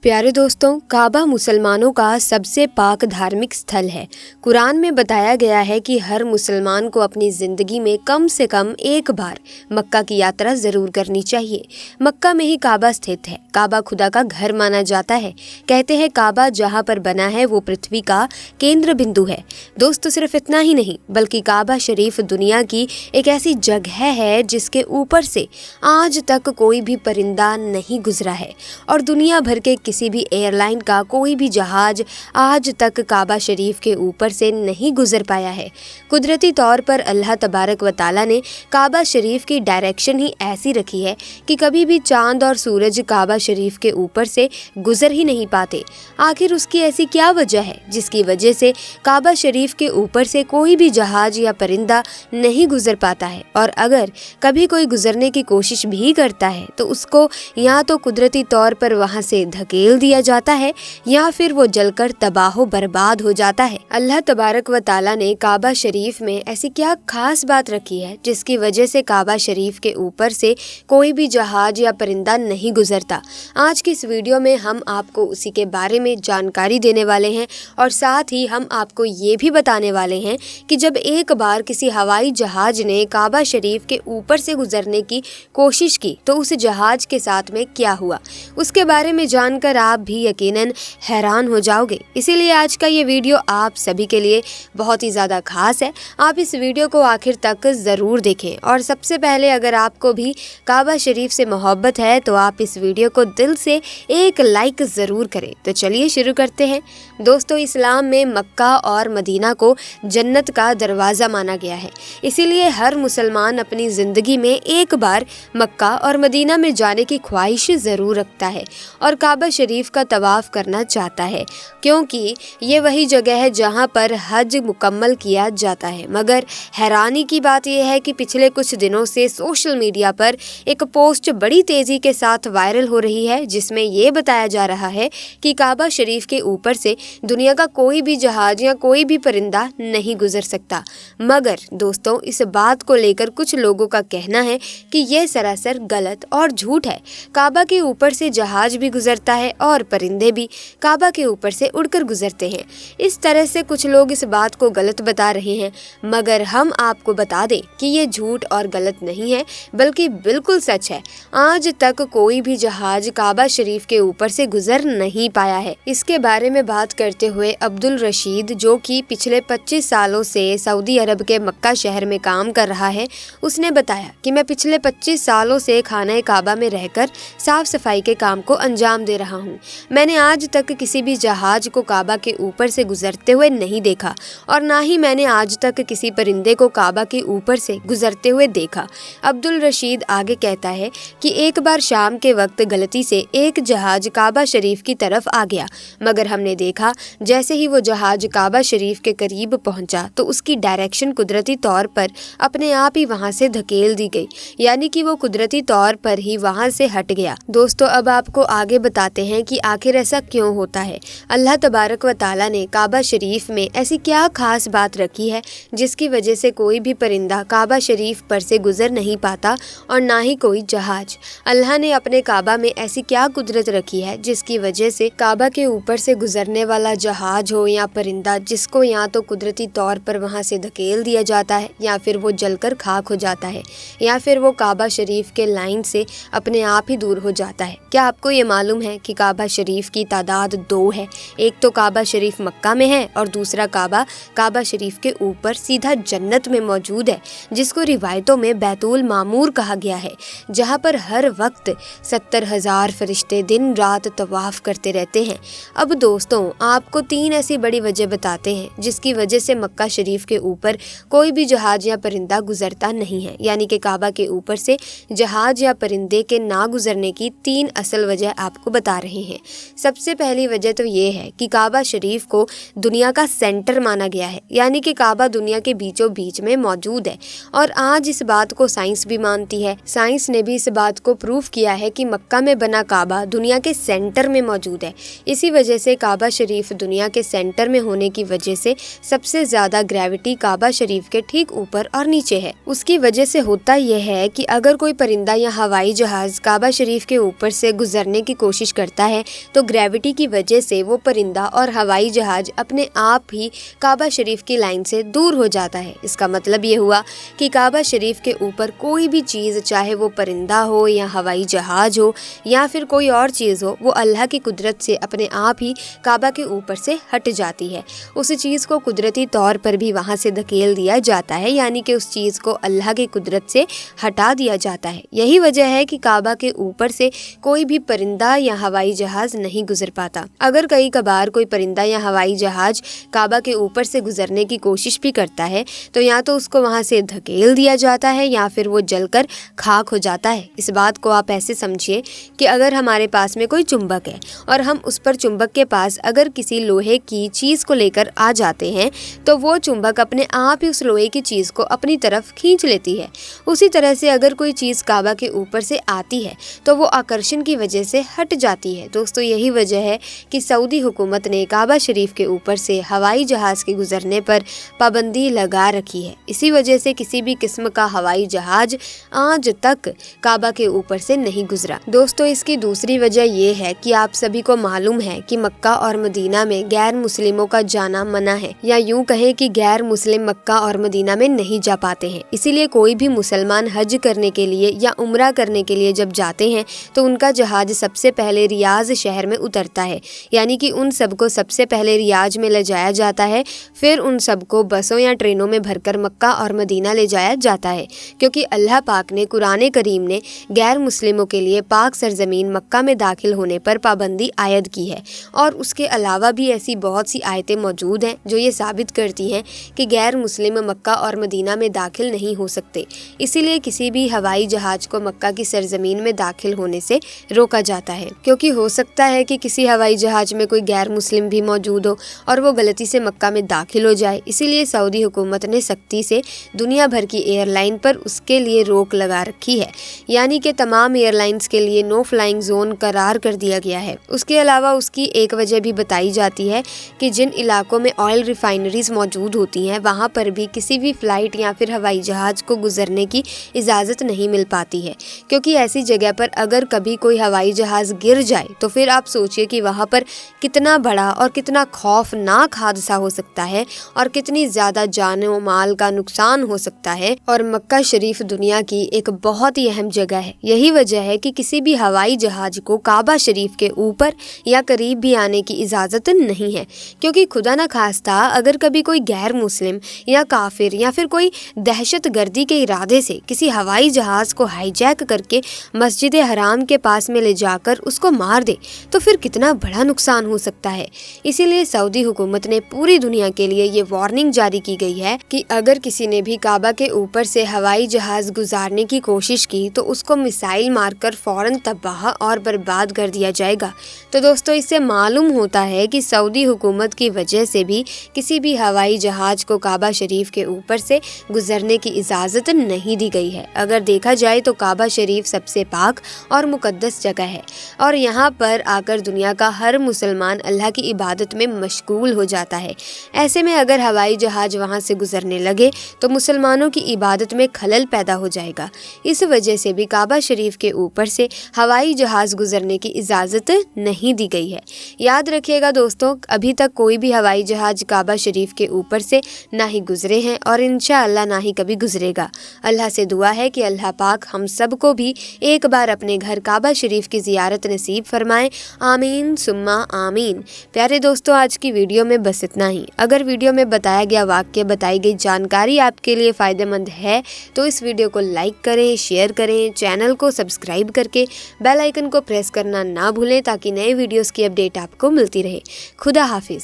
प्यारे दोस्तों, काबा मुसलमानों का सबसे पाक धार्मिक स्थल है। कुरान में बताया गया है कि हर मुसलमान को अपनी ज़िंदगी में कम से कम एक बार मक्का की यात्रा ज़रूर करनी चाहिए। मक्का में ही काबा स्थित है। काबा खुदा का घर माना जाता है। कहते हैं काबा जहाँ पर बना है वो पृथ्वी का केंद्र बिंदु है। दोस्तों, सिर्फ इतना ही नहीं बल्कि काबा शरीफ दुनिया की एक ऐसी जगह है जिसके ऊपर से आज तक कोई भी परिंदा नहीं गुजरा है और दुनिया भर के किसी भी एयरलाइन का कोई भी जहाज आज तक काबा शरीफ के ऊपर से नहीं गुजर पाया है। कुदरती तौर पर अल्लाह तबारक व ताला ने काबा शरीफ की डायरेक्शन ही ऐसी रखी है कि कभी भी चांद और सूरज काबा शरीफ के ऊपर से गुजर ही नहीं पाते। आखिर उसकी ऐसी क्या वजह है जिसकी वजह से काबा शरीफ के ऊपर से कोई भी जहाज या परिंदा नहीं गुजर पाता है, और अगर कभी कोई गुजरने की कोशिश भी करता है तो उसको या तो कुदरती तौर पर वहां से धकेल दिया जाता है या फिर वो जलकर तबाह बर्बाद हो जाता है। अल्लाह तबारक व ताला ने काबा शरीफ में ऐसी क्या खास बात रखी है जिसकी वजह से काबा शरीफ के ऊपर से कोई भी जहाज या परिंदा नहीं गुजरता। आज की इस वीडियो में हम आपको उसी के बारे में जानकारी देने वाले हैं और साथ ही हम आपको ये भी बताने वाले हैं कि जब एक बार किसी हवाई जहाज ने काबा शरीफ के ऊपर से गुजरने की कोशिश की तो उस जहाज के साथ में क्या हुआ, उसके बारे में जानकर आप भी यकीनन हैरान हो जाओगे। इसीलिए आज का ये वीडियो आप सभी के लिए बहुत ही ज़्यादा खास है। आप इस वीडियो को आखिर तक ज़रूर देखें और सबसे पहले अगर आपको भी काबा शरीफ से मोहब्बत है तो आप इस वीडियो को दिल से एक लाइक ज़रूर करें। तो चलिए शुरू करते हैं। दोस्तों, इस्लाम में मक्का और मदीना को जन्नत का दरवाज़ा माना गया है। इसीलिए हर मुसलमान अपनी ज़िंदगी में एक बार मक्का और मदीना में जाने की ख्वाहिश ज़रूर रखता है और काबा शरीफ का तवाफ़ करना चाहता है, क्योंकि ये वही जगह है जहाँ पर हज मुकम्मल किया जाता है। मगर हैरानी की बात यह है कि पिछले कुछ दिनों से सोशल मीडिया पर एक पोस्ट बड़ी तेज़ी के साथ वायरल हो रही है जिसमें ये बताया जा रहा है कि काबा शरीफ के ऊपर से दुनिया का कोई भी जहाज या कोई भी परिंदा नहीं गुजर सकता। मगर दोस्तों, इस बात को लेकर कुछ लोगों का कहना है कि यह सरासर गलत और झूठ है। काबा के ऊपर से जहाज भी गुजरता है और परिंदे भी काबा के ऊपर से उड़कर गुजरते हैं। इस तरह से कुछ लोग इस बात को गलत बता रहे हैं, मगर हम आपको बता दें कि ये झूठ और गलत नहीं है बल्कि बिल्कुल सच है। आज तक कोई भी जहाज काबा शरीफ के ऊपर से गुजर नहीं पाया है। इसके बारे में बात करते हुए अब्दुल रशीद, जो कि पिछले 25 सालों से सऊदी अरब के मक्का शहर में काम कर रहा है, उसने बताया कि मैं पिछले 25 सालों से खाना काबा में रहकर साफ सफाई के काम को अंजाम दे रहा हूँ। मैंने आज तक किसी भी जहाज को काबा के ऊपर से गुजरते हुए नहीं देखा और ना ही मैंने आज तक किसी परिंदे को काबा के ऊपर से गुजरते हुए देखा। अब्दुल रशीद आगे कहता है कि एक बार शाम के वक्त गलती से एक जहाज काबा शरीफ की तरफ आ गया, मगर हमने देखा जैसे ही वो जहाज काबा शरीफ के करीब पहुंचा तो उसकी डायरेक्शन कुदरती तौर पर अपने आप ही वहां से धकेल दी गई, यानी कि वो कुदरती तौर पर ही वहां से हट गया। दोस्तों, अब आपको आगे बताते हैं कि आखिर ऐसा क्यों होता है। अल्लाह तबारक व ताला ने काबा शरीफ में ऐसी क्या खास बात रखी है जिसकी वजह से कोई भी परिंदा काबा शरीफ पर से गुजर नहीं पाता और ना ही कोई जहाज। अल्लाह ने अपने काबा में ऐसी क्या कुदरत रखी है जिसकी वजह से काबा के ऊपर से गुजरने वाला जहाज हो या परिंदा, जिसको या तो कुदरती तौर पर वहाँ से धकेल दिया जाता है या फिर वो जलकर खाक हो जाता है या फिर वो काबा शरीफ के लाइन से अपने आप ही दूर हो जाता है। क्या आपको ये मालूम है कि काबा शरीफ की तादाद 2 है। एक तो काबा शरीफ मक्का में है और दूसरा काबा शरीफ के ऊपर सीधा जन्नत में मौजूद है, जिसको रिवायतों में बैतुल मामूर कहा गया है, जहाँ पर हर वक्त 70,000 फरिश्ते दिन रात तवाफ करते रहते हैं। अब दोस्तों, आपको 3 ऐसी बड़ी वजह बताते हैं जिसकी वजह से मक्का शरीफ के ऊपर कोई भी जहाज या परिंदा गुजरता नहीं है, यानी कि काबा के ऊपर से जहाज या परिंदे के ना गुजरने की 3 असल वजह आपको बता रहे हैं। सबसे पहली वजह तो ये है कि काबा शरीफ को दुनिया का सेंटर माना गया है, यानी कि काबा दुनिया के बीचों बीच में मौजूद है और आज इस बात को साइंस भी मानती है। साइंस ने भी इस बात को प्रूफ किया है कि मक्का में बना काबा दुनिया के सेंटर में मौजूद है। इसी वजह से काबा शरीफ दुनिया के सेंटर में होने की वजह से सबसे ज़्यादा ग्रेविटी काबा शरीफ के ठीक ऊपर और नीचे है। उसकी वजह से होता यह है कि अगर कोई परिंदा या हवाई जहाज काबा शरीफ के ऊपर से गुजरने की कोशिश करता गुजरता है तो ग्रेविटी की वजह से वो परिंदा और हवाई जहाज अपने आप ही काबा शरीफ की लाइन से दूर हो जाता है। इसका मतलब ये हुआ कि काबा शरीफ के ऊपर कोई भी चीज़, चाहे वो परिंदा हो या हवाई जहाज हो या फिर कोई और चीज़ हो, वो अल्लाह की कुदरत से अपने आप ही काबा के ऊपर से हट जाती है। उस चीज़ को कुदरती तौर पर भी वहाँ से धकेल दिया जाता है, यानी कि उस चीज़ को अल्लाह की कुदरत से हटा दिया जाता है। यही वजह है कि काबा के ऊपर से कोई भी परिंदा या हवाई जहाज नहीं गुजर पाता। अगर कई कबार कोई परिंदा या हवाई जहाज काबा के ऊपर से गुजरने की कोशिश भी करता है तो या तो उसको वहाँ से धकेल दिया जाता है या फिर वो जलकर खाक हो जाता है। इस बात को आप ऐसे समझिए कि अगर हमारे पास में कोई चुंबक है और हम उस पर चुंबक के पास अगर किसी लोहे की चीज़ को लेकर आ जाते हैं तो वो चुंबक अपने आप ही उस लोहे की चीज़ को अपनी तरफ खींच लेती है। उसी तरह से अगर कोई चीज़ काबा के ऊपर से आती है तो वो आकर्षण की वजह से हट जाती है। दोस्तों, यही वजह है कि सऊदी हुकूमत ने काबा शरीफ के ऊपर से हवाई जहाज़ के गुजरने पर पाबंदी लगा रखी है। इसी वजह से किसी भी किस्म का हवाई जहाज आज तक काबा के ऊपर से नहीं गुजरा। दोस्तों, इसकी दूसरी वजह ये है कि आप सभी को मालूम है कि मक्का और मदीना में गैर मुस्लिमों का जाना मना है, या यूं कहें कि गैर मुस्लिम मक्का और मदीना में नहीं जा पाते हैं। इसीलिए कोई भी मुसलमान हज करने के लिए या उम्रा करने के लिए जब जाते हैं तो उनका जहाज सबसे पहले रियाज शहर में उतरता है, यानी कि उन सबको सबसे पहले रियाज में ले जाया जाता है, फिर उन सबको बसों या ट्रेनों में भरकर मक्का और मदीना ले जाया जाता है, क्योंकि अल्लाह पाक ने कुरान करीम ने गैर मुस्लिमों के लिए पाक सरजमीन मक्का में दाखिल होने पर पाबंदी आयद की है। और उसके अलावा भी ऐसी बहुत सी आयतें मौजूद हैं जो ये साबित करती हैं कि गैर मुस्लिम मक्का और मदीना में दाखिल नहीं हो सकते। इसीलिए किसी भी हवाई जहाज को मक्का की सरजमीन में दाखिल होने से रोका जाता है, क्योंकि हो सकता है कि किसी हवाई जहाज में कोई गैर मुस्लिम भी मौजूद हो और वो गलती से मक्का में दाखिल हो जाए। इसीलिए सऊदी हुकूमत ने सख्ती से दुनिया भर की एयरलाइन पर उसके लिए रोक लगा रखी है, यानी कि तमाम एयरलाइंस के लिए नो फ्लाइंग जोन करार कर दिया गया है। उसके अलावा उसकी एक वजह भी बताई जाती है कि जिन इलाकों में ऑयल रिफाइनरीज मौजूद होती हैं वहाँ पर भी किसी भी फ्लाइट या फिर हवाई जहाज को गुजरने की इजाज़त नहीं मिल पाती है, क्योंकि ऐसी जगह पर अगर कभी कोई हवाई जहाज गिर जाए तो फिर आप सोचिए कि वहाँ पर कितना बड़ा और कितना खौफनाक हादसा हो सकता है और कितनी ज़्यादा जान और माल का नुकसान हो सकता है। और मक्का शरीफ दुनिया की एक बहुत ही अहम जगह है। यही वजह है कि किसी भी हवाई जहाज को काबा शरीफ के ऊपर या करीब भी आने की इजाज़त नहीं है, क्योंकि खुदा न खास्ता अगर कभी कोई गैर मुस्लिम या काफिर या फिर कोई दहशत गर्दी के इरादे से किसी हवाई जहाज़ को हाईजैक करके मस्जिद हराम के पास में ले जाकर उसको मार दे तो फिर कितना बड़ा नुकसान हो सकता है। इसीलिए सऊदी हुकूमत ने पूरी दुनिया के लिए ये वार्निंग जारी की गई है कि अगर किसी ने भी काबा के ऊपर से हवाई जहाज गुजारने की कोशिश की तो उसको मिसाइल मारकर फौरन तबाह और बर्बाद कर दिया जाएगा। तो दोस्तों, इससे मालूम होता है कि सऊदी हुकूमत की वजह से भी किसी भी हवाई जहाज को काबा शरीफ के ऊपर से गुजरने की इजाज़त नहीं दी गई है। अगर देखा जाए तो काबा शरीफ सबसे पाक और मुकद्दस जगह है और यहाँ पर आकर दुनिया का हर मुसलमान अल्लाह की इबादत में मशगूल हो जाता है। ऐसे में अगर हवाई जहाज वहाँ से गुजरने लगे तो मुसलमानों की इबादत में खलल पैदा हो जाएगा। इस वजह से भी काबा शरीफ के ऊपर से हवाई जहाज गुजरने की इजाज़त नहीं दी गई है। याद रखिएगा दोस्तों, अभी तक कोई भी हवाई जहाज काबा शरीफ के ऊपर से ना ही गुजरे हैं और इंशाअल्लाह ना ही कभी गुजरेगा। अल्लाह से दुआ है कि अल्लाह पाक हम सब को भी एक बार अपने घर काबा शरीफ की ज़ियारत नसीब फरमाएं। आमीन सुम्मा आमीन। प्यारे दोस्तों, आज की वीडियो में बस इतना ही। अगर वीडियो में बताया गया वाक्य, बताई गई जानकारी आपके लिए फ़ायदेमंद है तो इस वीडियो को लाइक करें, शेयर करें, चैनल को सब्सक्राइब करके बेल आइकन को प्रेस करना ना भूलें ताकि नए वीडियोस की अपडेट आपको मिलती रहे। खुदा हाफिज़।